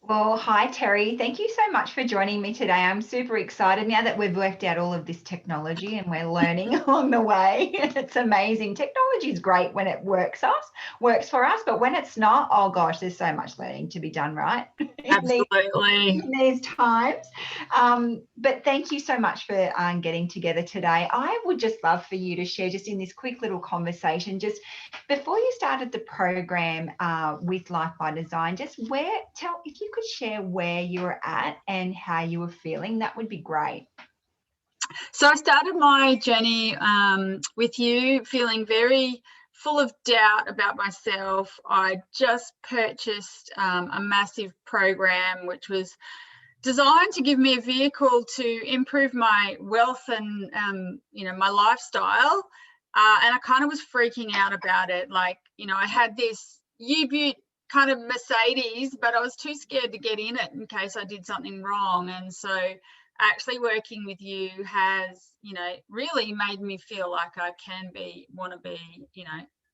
Well, hi, Terry. Thank you so much for joining me today. I'm super excited now that we've worked out all of this technology and we're learning along the way. It's amazing. Technology is great when it works for us, but when it's not, oh gosh, there's so much learning to be done, right? Absolutely. In these times. But thank you so much for getting together today. I would just love for you to share just in this quick little conversation, just before you started the program with Life by Design, just if you could share where you were at and how you were feeling, that would be great. So I started my journey with you feeling very full of doubt about myself. I just purchased a massive program which was designed to give me a vehicle to improve my wealth and my lifestyle. And I kind of was freaking out about it. I had this U-Butte kind of Mercedes, but I was too scared to get in it in case I did something wrong. And so actually working with you has, really made me feel like I want to be,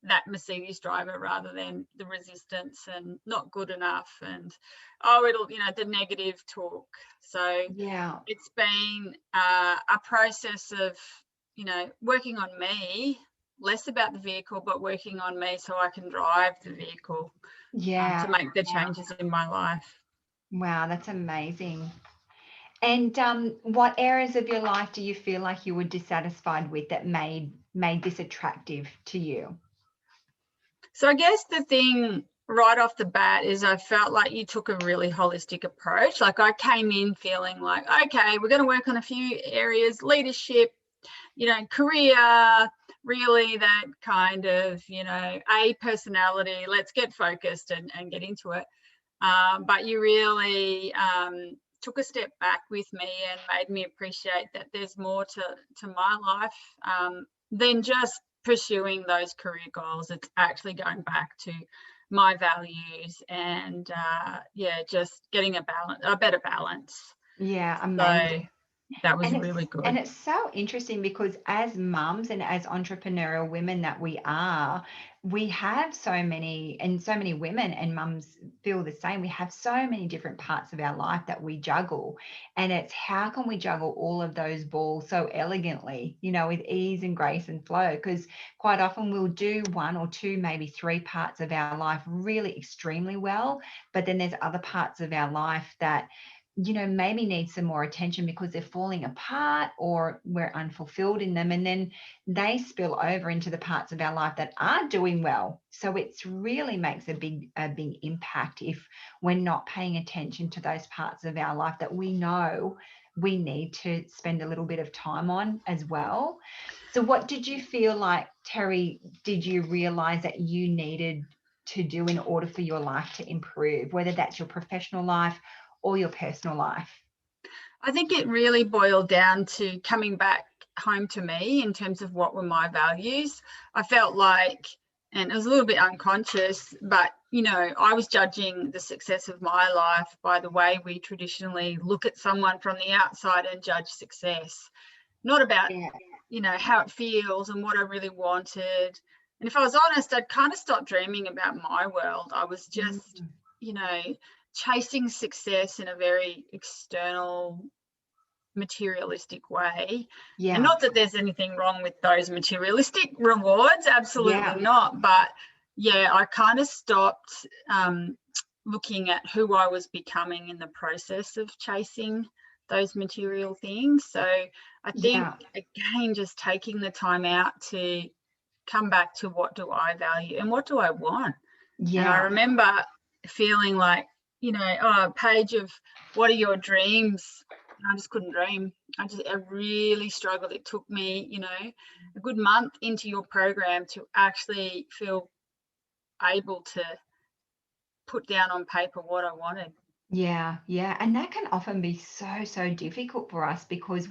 that Mercedes driver rather than the resistance and not good enough and the negative talk. So Yeah. it's been a process of, working on me, less about the vehicle, but working on me so I can drive the vehicle Yeah. to make the changes in my life. Wow, that's amazing. And what areas of your life do you feel like you were dissatisfied with that made this attractive to you? So I guess the thing right off the bat is I felt like you took a really holistic approach. Like I came in feeling like, okay, we're going to work on a few areas, leadership, career, really that kind of, a personality, let's get focused and get into it. But you really took a step back with me and made me appreciate that there's more to my life than just pursuing those career goals. It's actually going back to my values and just getting a better balance. Yeah, So amazing. that was And really and good. it's so interesting because as mums and as entrepreneurial women that we are, we have so many women and mums feel the same. We have so many different parts of our life that we juggle. And it's how can we juggle all of those balls so elegantly, with ease and grace and flow? Because quite often we'll do one or two, maybe three parts of our life really extremely well. But then there's other parts of our life that maybe need some more attention because they're falling apart or we're unfulfilled in them. And then they spill over into the parts of our life that are doing well. So it's really makes a big impact if we're not paying attention to those parts of our life that we know we need to spend a little bit of time on as well. So what did you feel like, Terry, did you realize that you needed to do in order for your life to improve, whether that's your professional life or your personal life? I think it really boiled down to coming back home to me in terms of what were my values. I felt like, and it was a little bit unconscious, but I was judging the success of my life by the way we traditionally look at someone from the outside and judge success, not about, Yeah. how it feels and what I really wanted. And if I was honest, I'd kind of stopped dreaming about my world. I was just, Mm. you know, chasing success in a very external, materialistic way. And Yeah. not that there's anything wrong with those materialistic rewards, absolutely Yeah. not. But yeah, I kind of stopped looking at who I was becoming in the process of chasing those material things. So I think, Yeah. again, just taking the time out to come back to what do I value and what do I want. And I Yeah. remember feeling like, a page of what are your dreams? I just couldn't dream. I really struggled. It took me, a good month into your program to actually feel able to put down on paper what I wanted. Yeah, yeah. And that can often be so, so difficult for us because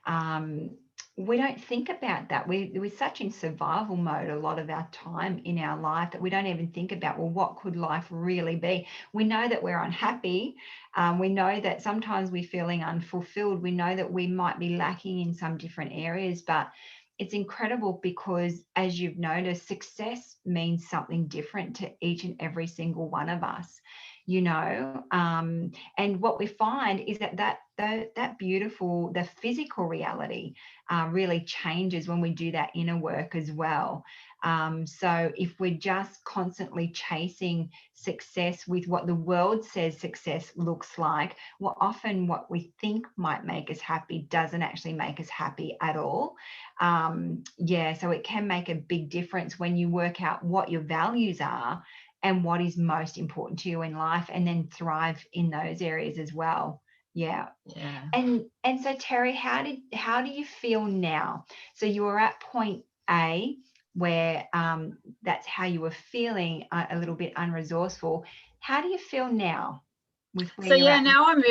um, we don't think about that. We're such in survival mode a lot of our time in our life that we don't even think about, well, what could life really be? We know that we're unhappy. We know that sometimes we're feeling unfulfilled. We know that we might be lacking in some different areas, but it's incredible because as you've noticed, success means something different to each and every single one of us. And what we find is that beautiful, the physical reality really changes when we do that inner work as well. So if we're just constantly chasing success with what the world says success looks like, well, often what we think might make us happy doesn't actually make us happy at all. So it can make a big difference when you work out what your values are and what is most important to you in life, and then thrive in those areas as well. Yeah. And so Teri, how do you feel now? So you were at point A, where that's how you were feeling, a little bit unresourceful. How do you feel now with where So you're at? now I'm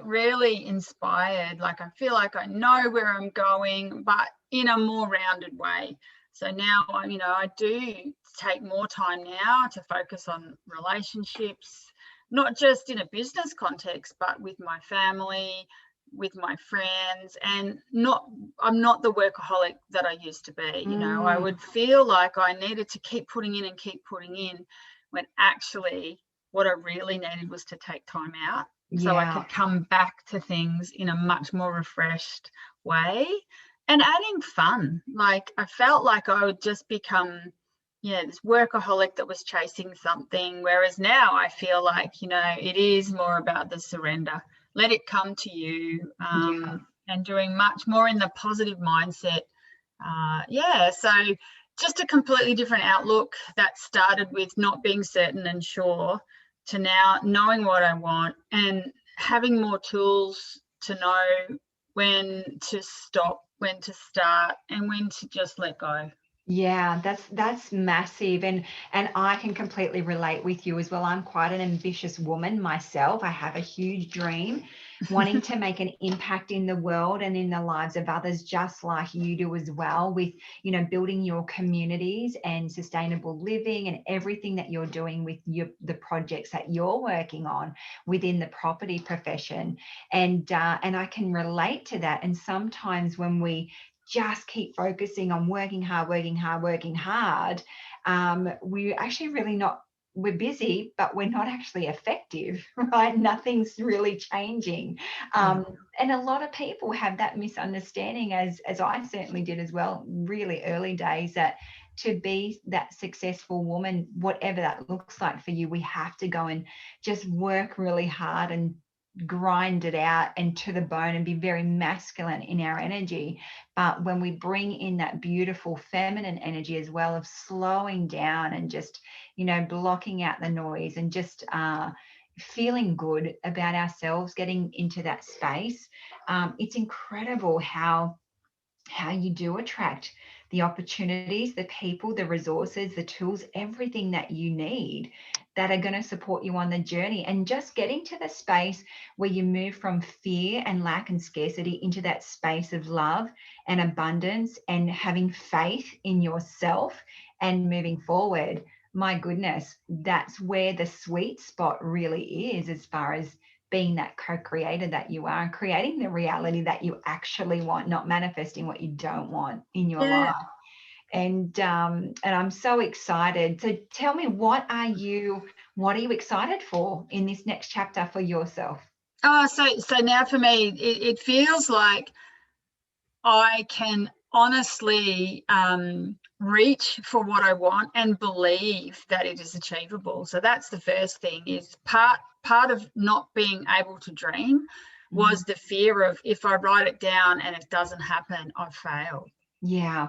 really inspired. Like I feel like I know where I'm going, but in a more rounded way. So now I do take more time now to focus on relationships, not just in a business context, but with my family, with my friends, and I'm not the workaholic that I used to be. I would feel like I needed to keep putting in when actually what I really needed was to take time out so I could come back to things in a much more refreshed way and adding fun. Like I felt like I would just become this workaholic that was chasing something, whereas now I feel like it is more about the surrender. Let it come to you, and doing much more in the positive mindset. So just a completely different outlook that started with not being certain and sure to now knowing what I want and having more tools to know when to stop, when to start, and when to just let go. Yeah, that's massive, and I can completely relate with you as well. I'm quite an ambitious woman myself. I have a huge dream, wanting to make an impact in the world and in the lives of others, just like you do as well, with building your communities and sustainable living and everything that you're doing with the projects that you're working on within the property profession. And I can relate to that. And sometimes when we just keep focusing on working hard, we're actually really not, we're busy, but we're not actually effective, right? Nothing's really changing. And a lot of people have that misunderstanding, as I certainly did as well, really early days, that to be that successful woman, whatever that looks like for you, we have to go and just work really hard and grind it out and to the bone and be very masculine in our energy. But when we bring in that beautiful feminine energy as well, of slowing down and just blocking out the noise and just feeling good about ourselves, getting into that space, it's incredible how you do attract the opportunities, the people, the resources, the tools, everything that you need that are going to support you on the journey. And just getting to the space where you move from fear and lack and scarcity into that space of love and abundance and having faith in yourself and moving forward. My goodness, that's where the sweet spot really is, as far as being that co-creator that you are and creating the reality that you actually want, not manifesting what you don't want in your life. And I'm so excited. So tell me, what are you excited for in this next chapter for yourself? So now for me, it feels like I can honestly reach for what I want and believe that it is achievable. So that's the first thing. Is part of not being able to dream was the fear of, if I write it down and it doesn't happen, I've failed. Yeah.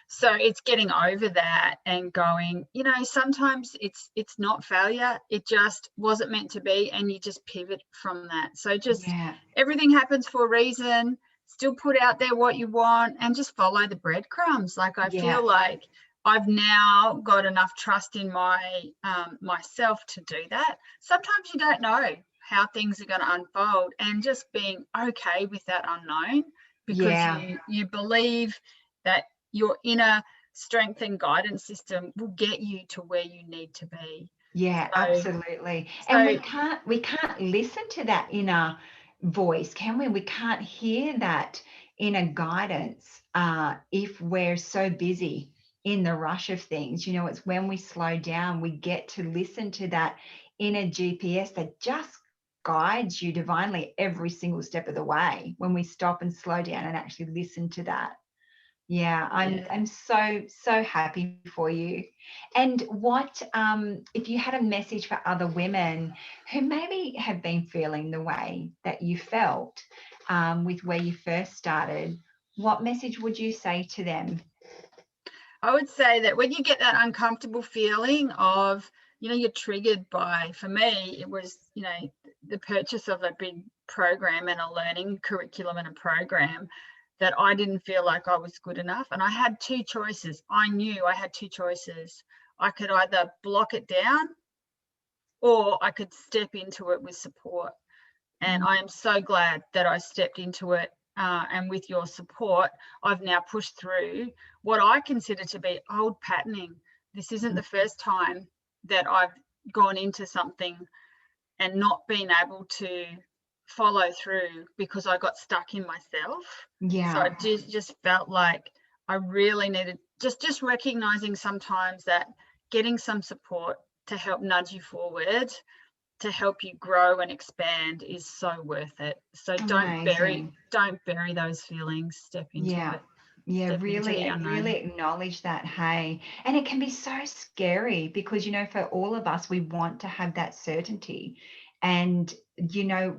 So it's getting over that and going, sometimes it's not failure, it just wasn't meant to be, and you just pivot from that. So just everything happens for a reason. Still put out there what you want and just follow the breadcrumbs. Like I feel like I've now got enough trust in myself to do that. Sometimes you don't know how things are going to unfold, and just being okay with that unknown, because you believe that your inner strength and guidance system will get you to where you need to be. Absolutely. And we can't listen to that inner voice, can we? We can't hear that inner guidance if we're so busy in the rush of things. You know, it's when we slow down, we get to listen to that inner GPS that just guides you divinely every single step of the way, when we stop and slow down and actually listen to that. Yeah, I'm so happy for you. And what if you had a message for other women who maybe have been feeling the way that you felt with where you first started, what message would you say to them? I would say that when you get that uncomfortable feeling of, you're triggered by, for me, it was, the purchase of a big program and a learning curriculum and a program, that I didn't feel like I was good enough. And I had two choices. I knew I had two choices. I could either block it down or I could step into it with support. And I am so glad that I stepped into it. And with your support, I've now pushed through what I consider to be old patterning. This isn't the first time that I've gone into something and not been able to follow through because I got stuck in myself. Yeah. So I just felt like I really needed just recognizing sometimes that getting some support to help nudge you forward, to help you grow and expand, is so worth it. So don't bury those feelings. Step into it. Yeah, Step into the unknown. really acknowledge that. Hey, and it can be so scary because, you know, for all of us, we want to have that certainty. And, you know,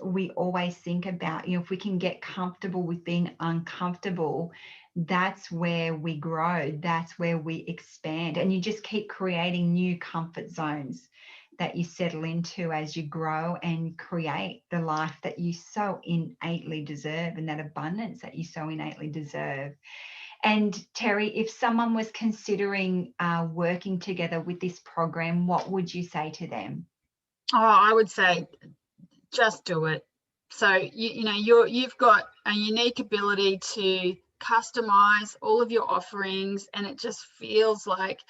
we always think about, you know, if we can get comfortable with being uncomfortable, that's where we grow, that's where we expand. And you just keep creating new comfort zones that you settle into as you grow and create the life that you so innately deserve, and that abundance that you so innately deserve. And Teri, if someone was considering working together with this program, what would you say to them? Oh, I would say just do it. So you've got a unique ability to customize all of your offerings, and it just feels like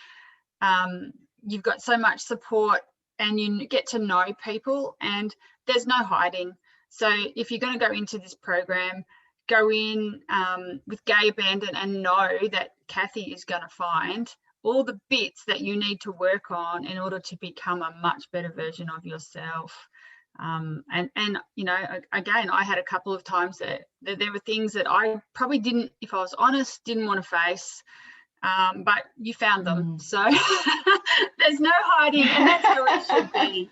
you've got so much support, and you get to know people, and there's no hiding. So if you're going to go into this program, go in with gay abandon and know that Kathy is going to find all the bits that you need to work on in order to become a much better version of yourself. And you know, again, I had a couple of times that there were things that I probably didn't, if I was honest, didn't want to face. But you found them. So there's no hiding, and that's how it should be.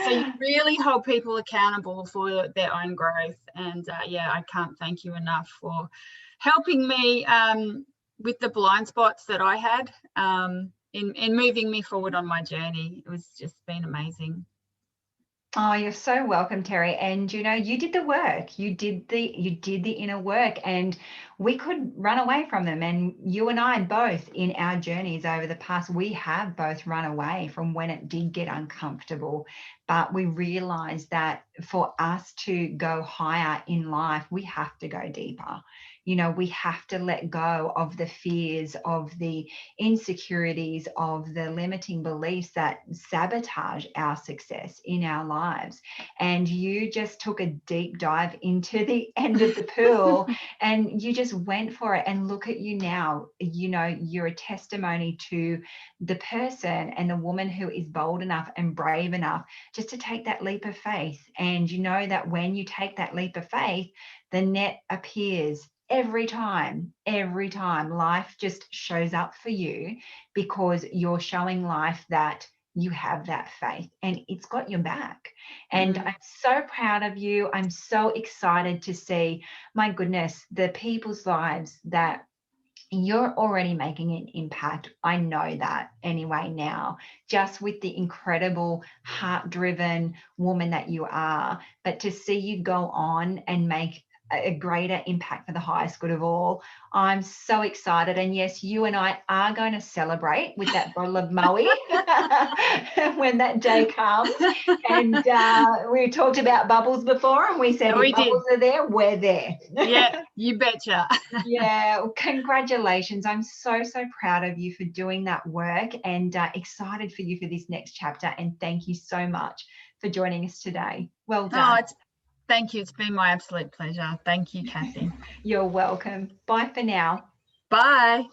So you really hold people accountable for their own growth. And I can't thank you enough for helping me with the blind spots that I had in moving me forward on my journey. It was just been amazing. Oh, you're so welcome, Teri. And you know, you did the work. You did the inner work, and we could run away from them. And you and I both, in our journeys over the past, we have both run away from when it did get uncomfortable. But we realized that for us to go higher in life, we have to go deeper. You know, we have to let go of the fears, of the insecurities, of the limiting beliefs that sabotage our success in our lives. And you just took a deep dive into the end of the pool and you just went for it. And look at you now. You know, you're a testimony to the person and the woman who is bold enough and brave enough just to take that leap of faith. And you know that when you take that leap of faith, the net appears every time life just shows up for you, because you're showing life that you have that faith and it's got your back. And I'm so proud of you. I'm so excited to see, my goodness, the people's lives that you're already making an impact. I know that anyway now, just with the incredible heart-driven woman that you are. But to see you go on and make a greater impact for the highest good of all, I'm so excited. And yes, you and I are going to celebrate with that bottle of Moe when that day comes. And we talked about bubbles before, and we said if bubbles are there, we're there. Yeah, you betcha. Yeah, well, congratulations. I'm so proud of you for doing that work, and excited for you for this next chapter. And thank you so much for joining us today. Well done. Thank you. It's been my absolute pleasure. Thank you, Kathy. You're welcome. Bye for now. Bye.